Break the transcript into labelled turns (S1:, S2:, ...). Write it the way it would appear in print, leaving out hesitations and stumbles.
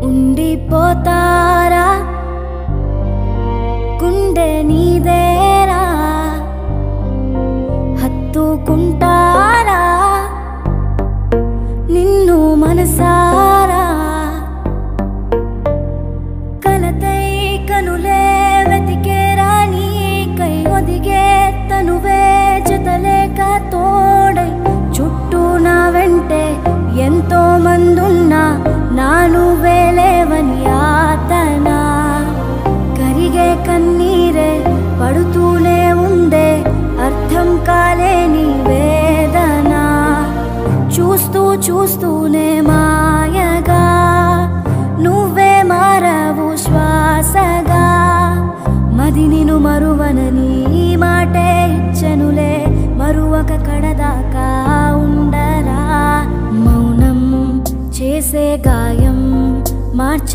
S1: ఉండిపోతారా గుండె నీదేరా హత్తుకుంటారా నిన్ను మనసారా కలతై కనులే వెతికేరా నీకై ఒదిగే తనువే జతలేక తోడై చుట్టూ నా వెంటే ఎంతో మందున్నా నాను వేలేవని ఆతనా కరిగే కన్నీరే పడుతూనే ఉందే అర్థం కాలేని వేదన చూస్తూ చూస్తూనే మాయగా నువ్వే మారవు శ్వాసగా మది నిను మరువనని మాటే ఇచ్చెనులే మరువక కడదాకా ఉండరా మౌనం చేసే గాయం మార్చ